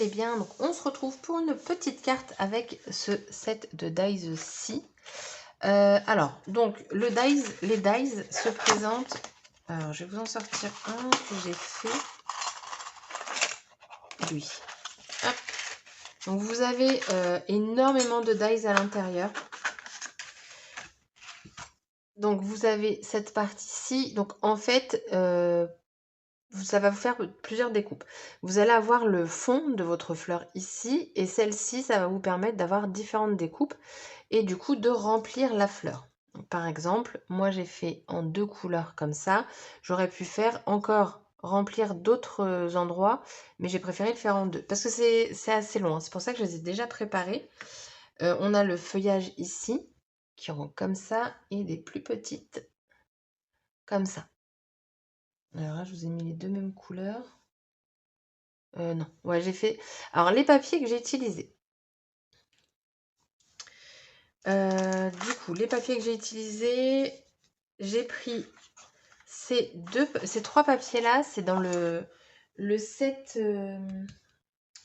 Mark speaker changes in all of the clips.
Speaker 1: allez bien. Donc on se retrouve pour une petite carte avec ce set de dies-ci. Alors, donc les dies se présentent. Alors, je vais vous en sortir un que j'ai fait. Lui. Hop. Donc vous avez énormément de dies à l'intérieur. Donc vous avez cette partie-ci. Donc en fait, ça va vous faire plusieurs découpes. Vous allez avoir le fond de votre fleur ici et celle-ci, ça va vous permettre d'avoir différentes découpes et du coup de remplir la fleur. Donc, par exemple, moi j'ai fait en 2 couleurs comme ça. J'aurais pu faire encore remplir d'autres endroits, mais j'ai préféré le faire en 2 parce que c'est assez long. Hein. C'est pour ça que je les ai déjà préparés. On a le feuillage ici qui rend comme ça et des plus petites comme ça. Alors là, je vous ai mis les deux mêmes couleurs. Non, ouais, j'ai fait... Alors, les papiers que j'ai utilisés. Du coup, les papiers que j'ai utilisés, j'ai pris ces 3 papiers-là. C'est dans le set...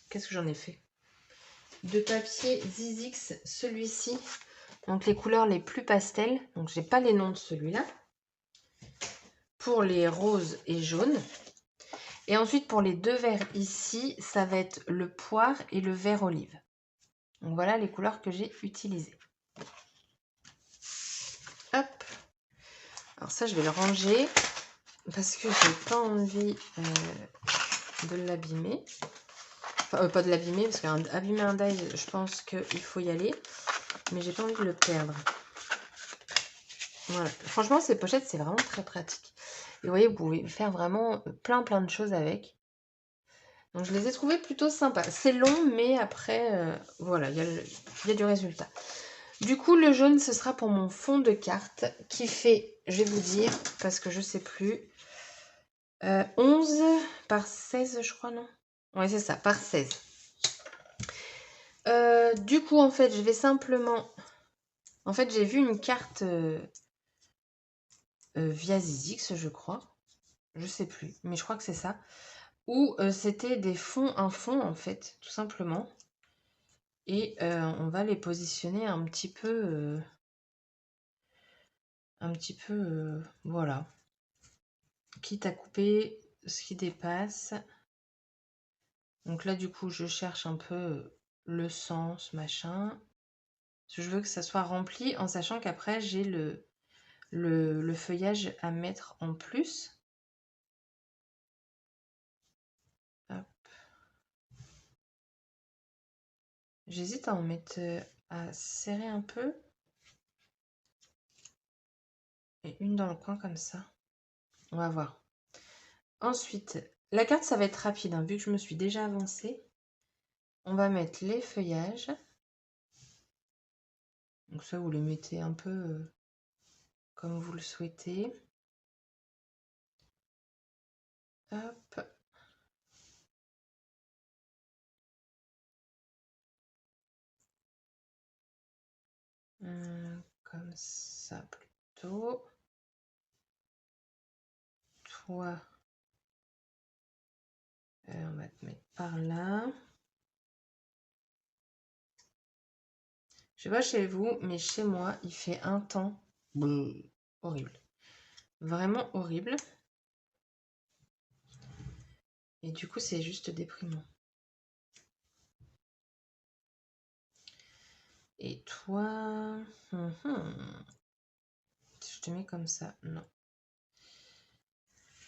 Speaker 1: Qu'est-ce que j'en ai fait? De papier Zizix, celui-ci. Donc, les couleurs les plus pastel. Donc, j'ai pas les noms de celui-là. Pour les roses et jaunes. Et ensuite, pour les 2 verts ici, ça va être le poire et le vert olive. Donc, voilà les couleurs que j'ai utilisées. Hop. Alors ça, je vais le ranger parce que j'ai pas envie de l'abîmer. Enfin, pas de l'abîmer, parce qu'abîmer un die, je pense qu'il faut y aller. Mais j'ai pas envie de le perdre. Voilà. Franchement, ces pochettes, c'est vraiment très pratique. Et vous voyez, vous pouvez faire vraiment plein de choses avec. Donc, je les ai trouvées plutôt sympas. C'est long, mais après, voilà, il y a du résultat. Du coup, le jaune, ce sera pour mon fond de carte qui fait, je vais vous dire, parce que je sais plus, 11 par 16, je crois, non? Ouais, c'est ça, par 16. Du coup, en fait, je vais simplement... En fait, j'ai vu une carte via Zizix, je crois. Je sais plus, mais je crois que c'est ça. Où c'était des fonds, un fond, en fait, tout simplement. Et on va les positionner un petit peu... voilà. Quitte à couper ce qui dépasse. Donc là, du coup, je cherche un peu le sens, machin. Parce que je veux que ça soit rempli en sachant qu'après, j'ai le feuillage à mettre en plus. Hop. J'hésite à en mettre, à serrer un peu. Et une dans le coin comme ça. On va voir. Ensuite, la carte, ça va être rapide, hein, vu que je me suis déjà avancée. On va mettre les feuillages. Donc ça, vous les mettez un peu comme vous le souhaitez. Hop. Comme ça plutôt. Toi, on va te mettre par là. Je sais pas chez vous, mais chez moi, il fait un temps horrible. Vraiment horrible. Et du coup, c'est juste déprimant. Et toi... Je te mets comme ça. Non.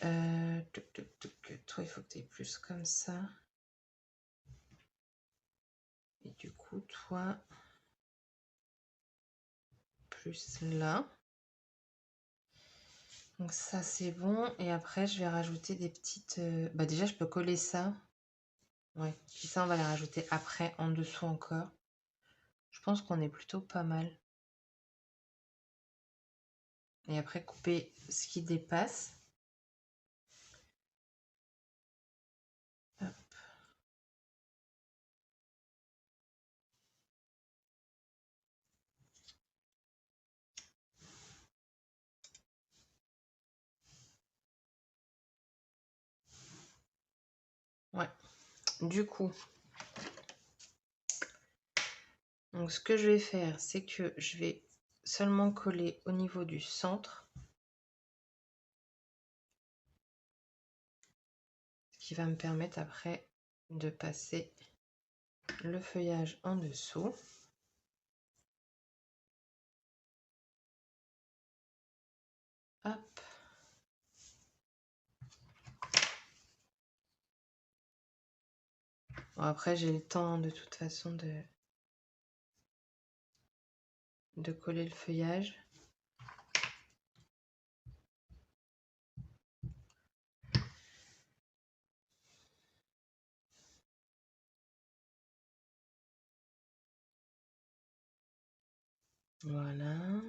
Speaker 1: Toi, il faut que tu aies plus comme ça. Et du coup, toi... Plus là. Donc ça, c'est bon. Et après, je vais rajouter des petites... Bah déjà, je peux coller ça. Ouais. Puis ça, on va les rajouter après, en dessous encore. Je pense qu'on est plutôt pas mal. Et après, couper ce qui dépasse. Hop. Ouais. Du coup, Donc ce que je vais faire, c'est que je vais seulement coller au niveau du centre, ce qui va me permettre après de passer le feuillage en dessous. Hop. Bon, après j'ai le temps de toute façon de coller le feuillage. Voilà.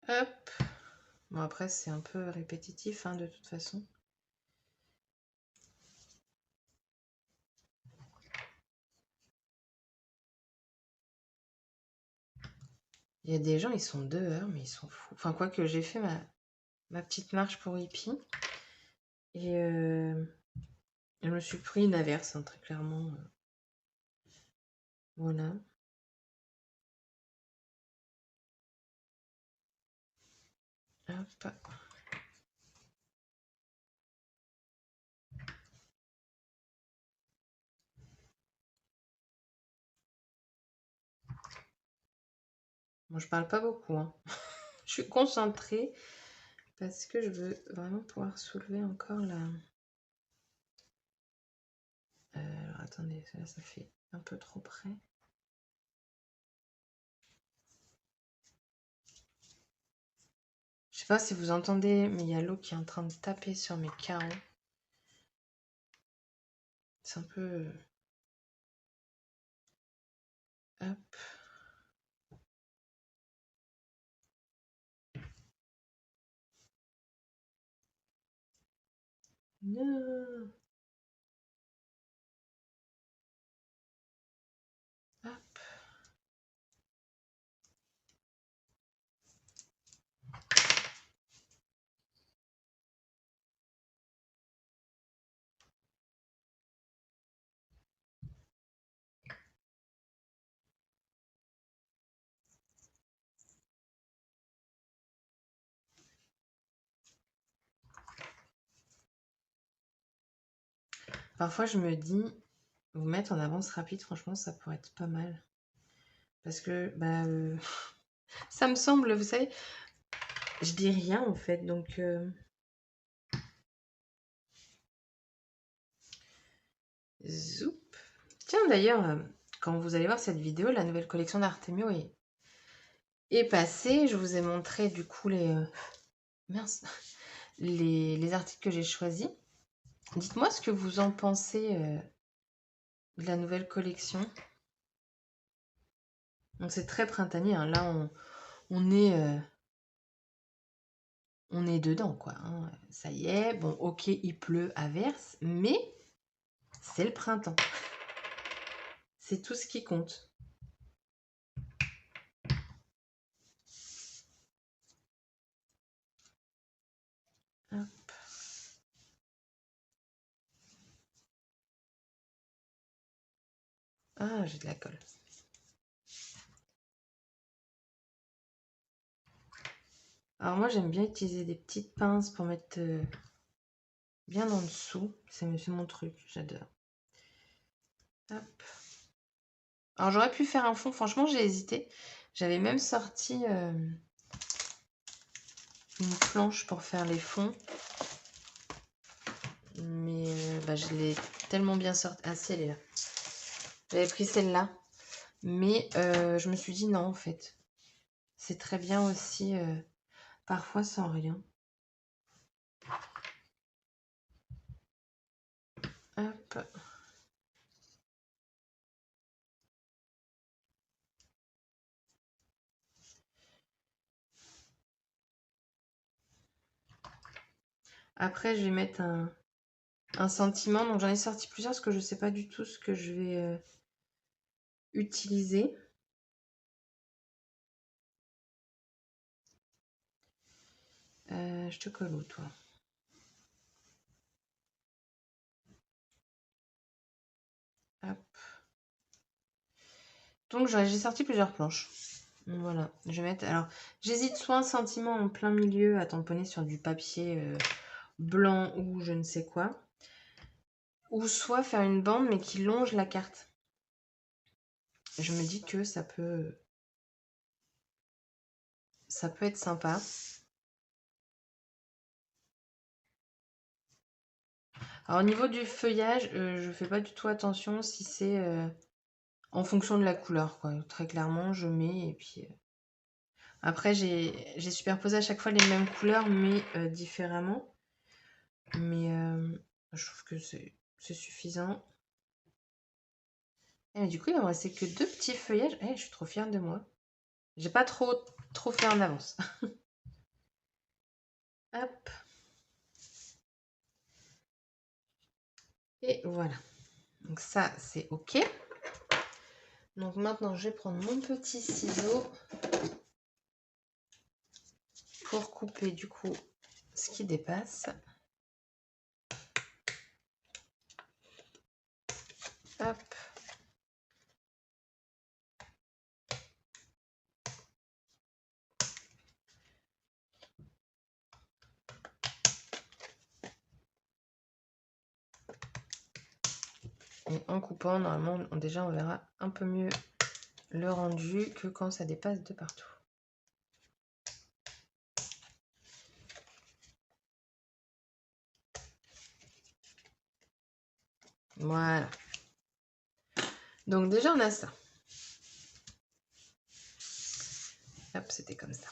Speaker 1: Hop. Bon, après, c'est un peu répétitif, hein, de toute façon. Il y a des gens, ils sont dehors, mais ils sont fous. Enfin, quoi que j'ai fait ma petite marche pour hippie. Et je me suis pris une averse, hein, très clairement. Voilà. Hop. Bon, je parle pas beaucoup, hein. Je suis concentrée parce que je veux vraiment pouvoir soulever encore la... alors, attendez, là, ça fait un peu trop près. Je sais pas si vous entendez, mais il y a l'eau qui est en train de taper sur mes carreaux. C'est un peu... Hop. Non. Hop. Parfois, je me dis, vous mettre en avance rapide, franchement, ça pourrait être pas mal. Parce que, bah, ça me semble, vous savez, je dis rien en fait, donc... Zoup. Tiens, d'ailleurs, quand vous allez voir cette vidéo, la nouvelle collection d'Artemio est passée. Je vous ai montré du coup mince, les articles que j'ai choisis. Dites-moi ce que vous en pensez de la nouvelle collection. Donc c'est très printanier, hein. Là on est dedans quoi, hein. Ça y est, bon ok il pleut à verse, mais c'est le printemps. C'est tout ce qui compte. Hop. Ah, j'ai de la colle. Alors moi j'aime bien utiliser des petites pinces pour mettre bien en dessous. C'est mon truc, j'adore. Hop. Alors j'aurais pu faire un fond, franchement j'ai hésité. J'avais même sorti une planche pour faire les fonds. Mais bah, je l'ai tellement bien sorti. Ah si, elle est là. J'avais pris celle-là. Mais je me suis dit non en fait. C'est très bien aussi parfois sans rien. Hop. Après je vais mettre un sentiment. Donc j'en ai sorti plusieurs parce que je ne sais pas du tout ce que je vais utiliser. Je te colle où, toi? Hop. Donc, j'ai sorti plusieurs planches. Voilà, je vais mettre... Alors, j'hésite soit un sentiment en plein milieu à tamponner sur du papier blanc ou je ne sais quoi, ou soit faire une bande mais qui longe la carte. Je me dis que ça peut être sympa. Alors, au niveau du feuillage, je fais pas du tout attention si c'est en fonction de la couleur, quoi. Très clairement, je mets et puis... Après, j'ai superposé à chaque fois les mêmes couleurs, mais différemment. Mais je trouve que c'est suffisant. Mais du coup, il va me rester que 2 petits feuillages. Je suis trop fière de moi. J'ai pas trop fait en avance. Hop. Et voilà. Donc ça, c'est OK. Donc maintenant, je vais prendre mon petit ciseau pour couper du coup ce qui dépasse. Hop. Et en coupant, normalement, déjà, on verra un peu mieux le rendu que quand ça dépasse de partout. Voilà. Donc déjà, on a ça. Hop, c'était comme ça.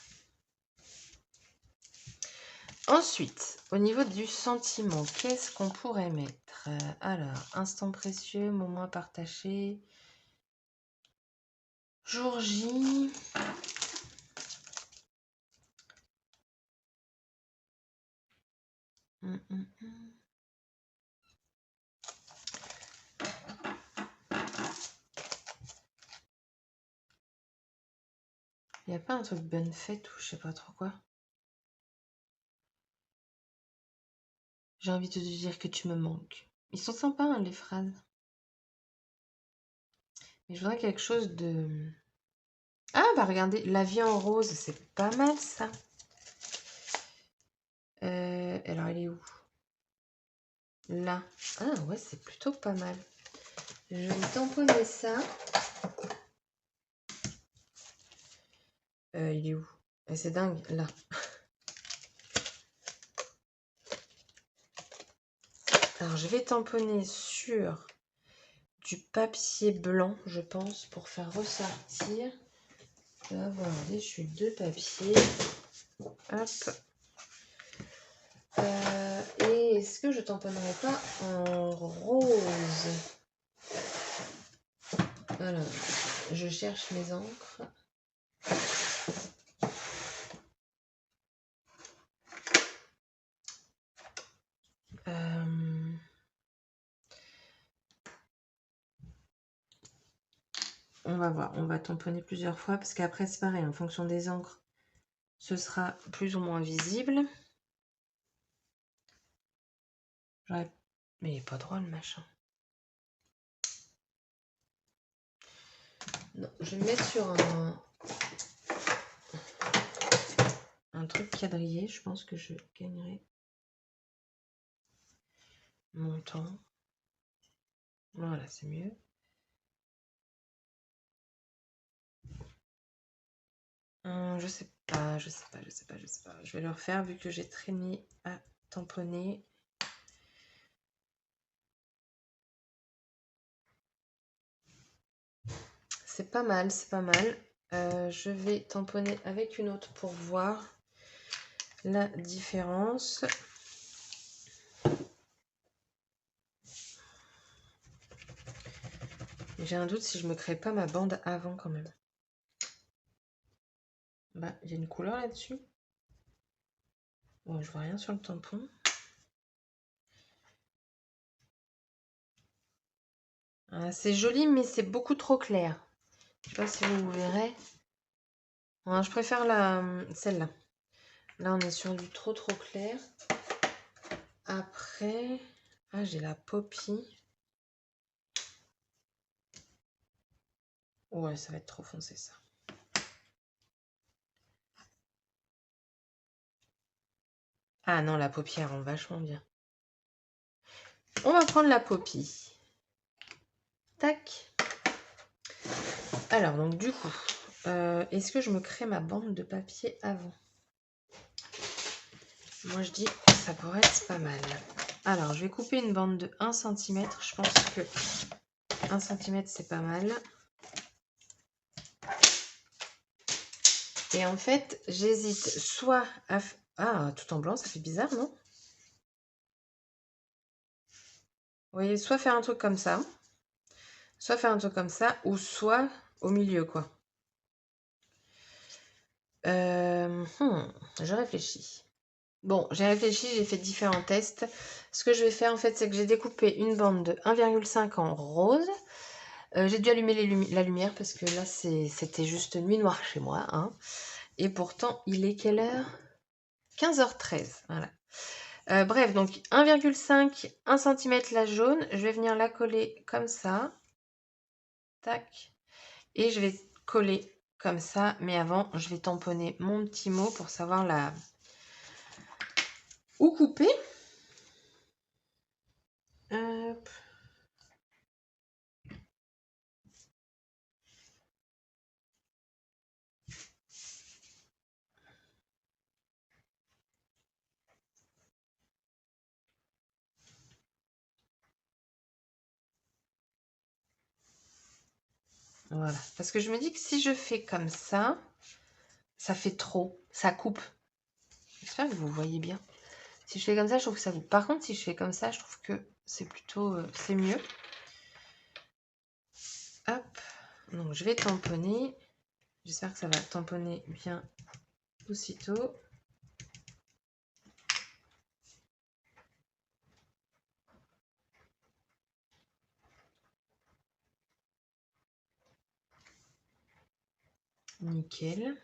Speaker 1: Ensuite, au niveau du sentiment, qu'est-ce qu'on pourrait mettre? Alors, instant précieux, moment à partager, jour J. Il n'y a pas un truc bonne fête ou je sais pas trop quoi? J'ai envie de te dire que tu me manques. Ils sont sympas, hein, les phrases. Mais je voudrais quelque chose de... Ah, bah regardez, la vie en rose, c'est pas mal ça. Alors, elle est où? Là. Ah ouais, c'est plutôt pas mal. Je vais tamponner ça. Il est où? C'est dingue, là. Alors, je vais tamponner sur du papier blanc, je pense, pour faire ressortir. Je vais avoir des chutes de papier. Hop. Et est-ce que je tamponnerai pas en rose? Alors, je cherche mes encres. On va voir, on va tamponner plusieurs fois parce qu'après c'est pareil, en fonction des encres, ce sera plus ou moins visible. Mais il est pas drôle le machin. Non, je vais me mettre sur un truc quadrillé, je pense que je gagnerai mon temps. Voilà, c'est mieux. Je sais pas. Je vais le refaire vu que j'ai traîné à tamponner. C'est pas mal, c'est pas mal. Je vais tamponner avec une autre pour voir la différence. J'ai un doute si je me crée pas ma bande avant quand même. Bah, il y a une couleur là-dessus. Bon, je vois rien sur le tampon. Ah, c'est joli, mais c'est beaucoup trop clair. Je sais pas si vous verrez. Je préfère celle-là. Là, on est sur du trop clair. Après, ah, j'ai la poppy. Ouais, ça va être trop foncé, ça. Ah non, la poppy, elle rend vachement bien. On va prendre la poppy. Tac. Alors, donc, du coup, est-ce que je me crée ma bande de papier avant? Moi, je dis que ça pourrait être pas mal. Alors, je vais couper une bande de 1 cm. Je pense que 1 cm, c'est pas mal. Et en fait, j'hésite soit à... Ah, tout en blanc, ça fait bizarre, non? Vous voyez, soit faire un truc comme ça, ou soit au milieu, quoi. Je réfléchis. Bon, j'ai réfléchi, j'ai fait différents tests. Ce que je vais faire, en fait, c'est que j'ai découpé une bande de 1,5 en rose. J'ai dû allumer la lumière parce que là, c'était juste nuit noire chez moi. Hein. Et pourtant, il est quelle heure? 15h13. Voilà. Bref, donc 1,5, 1 cm la jaune. Je vais venir la coller comme ça. Tac. Et je vais coller comme ça. Mais avant, je vais tamponner mon petit mot pour savoir où couper. Hop. Voilà. Parce que je me dis que si je fais comme ça fait trop. Ça coupe. J'espère que vous voyez bien. Si je fais comme ça, je trouve que ça coupe. Par contre, si je fais comme ça, je trouve que c'est plutôt... c'est mieux. Hop. Donc, je vais tamponner. J'espère que ça va tamponner bien aussitôt. Nickel.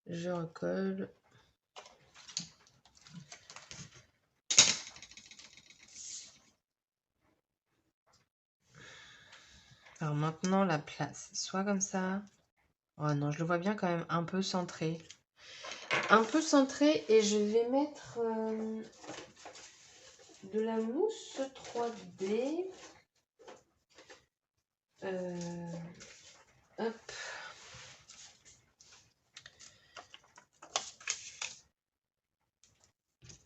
Speaker 1: Je recolle. Alors maintenant, la place, soit comme ça. Oh non, je le vois bien quand même un peu centré. Un peu centré et je vais mettre de la mousse 3D. Hop.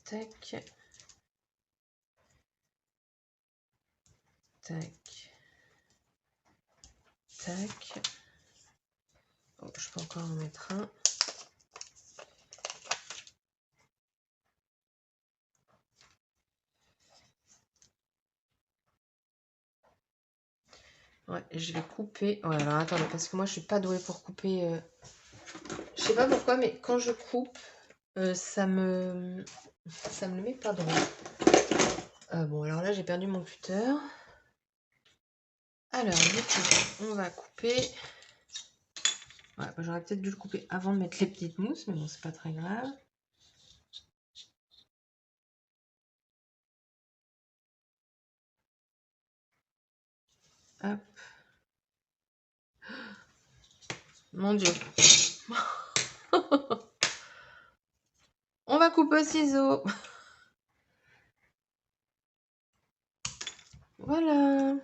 Speaker 1: Tac. Tac. Tac. Oh, je peux encore en mettre un. Ouais, je vais couper. Ouais, alors attendez, parce que moi je suis pas douée pour couper. Je sais pas pourquoi, mais quand je coupe, ça me le met pas droit. Bon, alors là j'ai perdu mon cutter. Alors du coup, on va couper. Ouais, bah, j'aurais peut-être dû le couper avant de mettre les petites mousses, mais bon, c'est pas très grave. Hop. Mon Dieu. On va couper au ciseau. Voilà.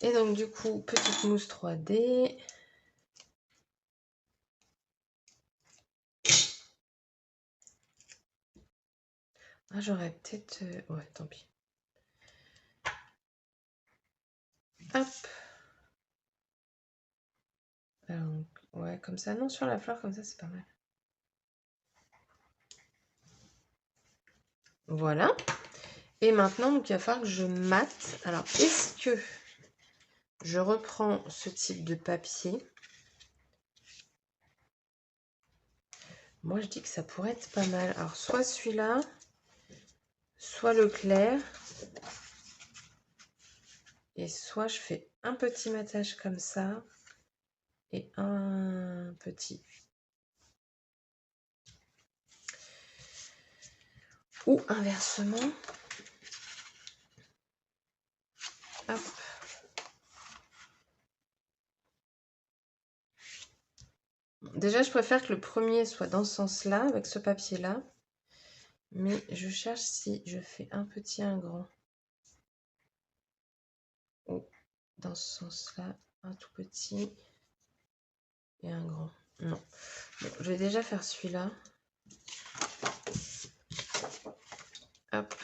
Speaker 1: Et donc du coup, petite mousse 3D. Ah, j'aurais peut-être... Ouais, tant pis. Hop. Alors, ouais, comme ça. Non, sur la fleur, comme ça, c'est pas mal. Voilà. Et maintenant, donc, il va falloir que je mate. Alors, est-ce que je reprends ce type de papier Moi, je dis que ça pourrait être pas mal. Alors, soit celui-là, soit le clair. Et soit je fais un petit matage comme ça et un petit. Ou inversement. Hop. Déjà, je préfère que le premier soit dans ce sens-là, avec ce papier-là. Mais je cherche si je fais un petit, un grand. Ou dans ce sens-là, un tout petit et un grand. Non. Bon, je vais déjà faire celui-là. Hop.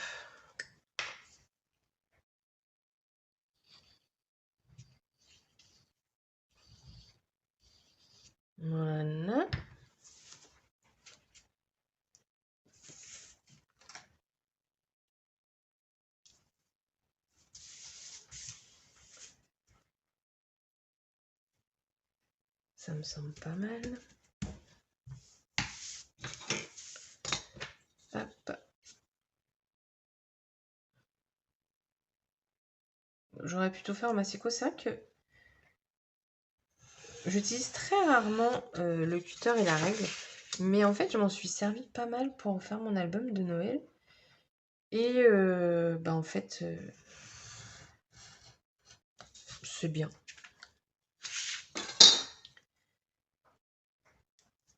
Speaker 1: Voilà. Ça me semble pas mal. Hop. J'aurais plutôt faire en massicot. C'est vrai que j'utilise très rarement le cutter et la règle. Mais en fait, je m'en suis servi pas mal pour faire mon album de Noël. Et bah en fait, c'est bien.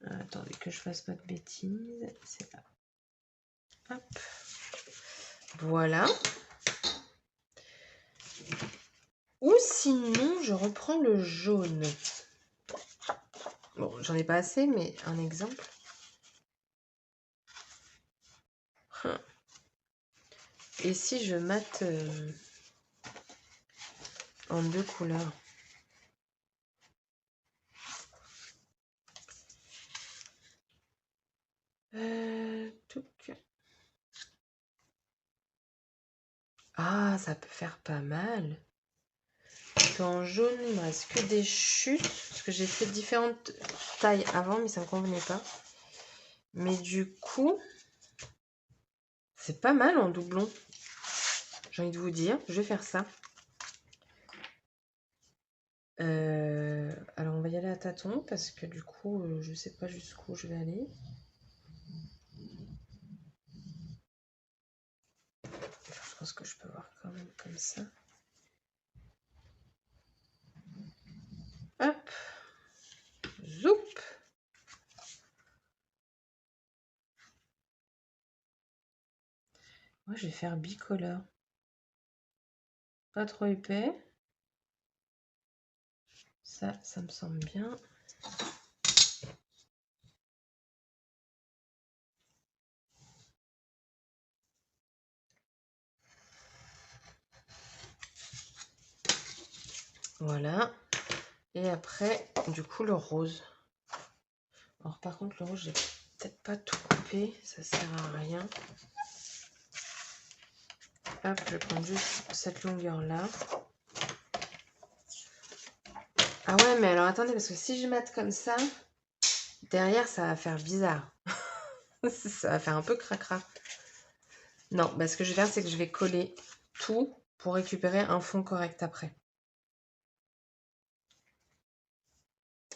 Speaker 1: Attendez que je fasse pas de bêtises. C'est là. Hop. Voilà. Ou sinon, je reprends le jaune. Bon, j'en ai pas assez, mais un exemple. Et si je mate en 2 couleurs. Ah, ça peut faire pas mal. En jaune, il me reste que des chutes. Parce que j'ai fait différentes tailles avant, mais ça ne me convenait pas. Mais du coup, c'est pas mal en doublon. J'ai envie de vous dire, je vais faire ça. Alors, on va y aller à tâtons parce que du coup, je sais pas jusqu'où je vais aller. Enfin, je pense que je peux voir quand même comme ça. Hop. Zoup. Moi, je vais faire bicolore. Pas trop épais. Ça me semble bien. Voilà. Et après, du coup, le rose. Alors, par contre, le rose, j'ai peut-être pas tout coupé. Ça sert à rien. Hop, je vais prendre juste cette longueur-là. Ah ouais, mais alors attendez, parce que si je mate comme ça, derrière, ça va faire bizarre. Ça va faire un peu cracra. Non, bah, ce que je vais faire, c'est que je vais coller tout pour récupérer un fond correct après.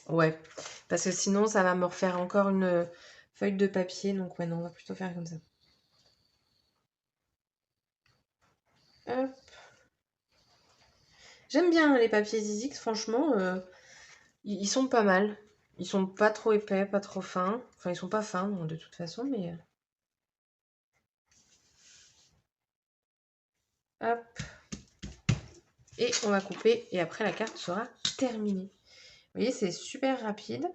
Speaker 1: Ouais, parce que sinon, ça va me refaire encore une feuille de papier. Donc ouais, non, on va plutôt faire comme ça. Hop. J'aime bien les papiers Zizix, franchement, ils sont pas mal. Ils sont pas trop épais, pas trop fins. Enfin, ils sont pas fins, de toute façon, mais... Hop. Et on va couper, et après, la carte sera terminée. Vous voyez, c'est super rapide.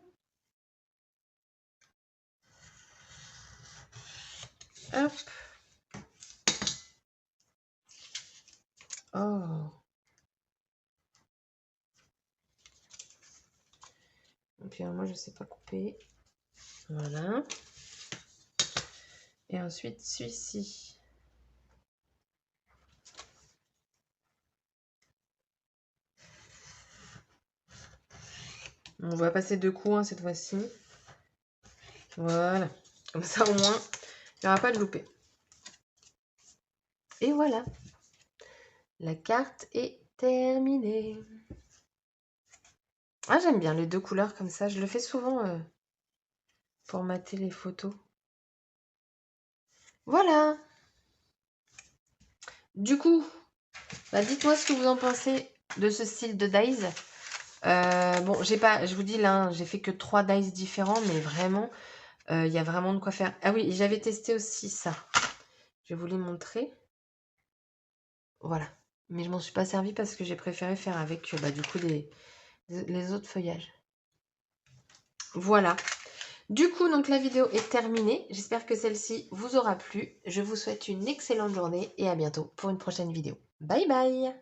Speaker 1: Hop. Oh. Et puis, moi, je sais pas couper. Voilà. Et ensuite, celui-ci. On va passer 2 coups, hein, cette fois-ci. Voilà. Comme ça, au moins, il n'y aura pas de loupé. Et voilà. La carte est terminée. Ah, j'aime bien les deux couleurs comme ça. Je le fais souvent pour mater les photos. Voilà. Du coup, bah, dites-moi ce que vous en pensez de ce style de dies. Bon, je vous dis là, hein, j'ai fait que 3 dies différents, mais vraiment, il y a vraiment de quoi faire. Ah oui, j'avais testé aussi ça. Je vais vous les montrer. Voilà. Mais je m'en suis pas servi parce que j'ai préféré faire avec, bah, du coup, les autres feuillages. Voilà. Du coup, donc la vidéo est terminée. J'espère que celle-ci vous aura plu. Je vous souhaite une excellente journée et à bientôt pour une prochaine vidéo. Bye bye!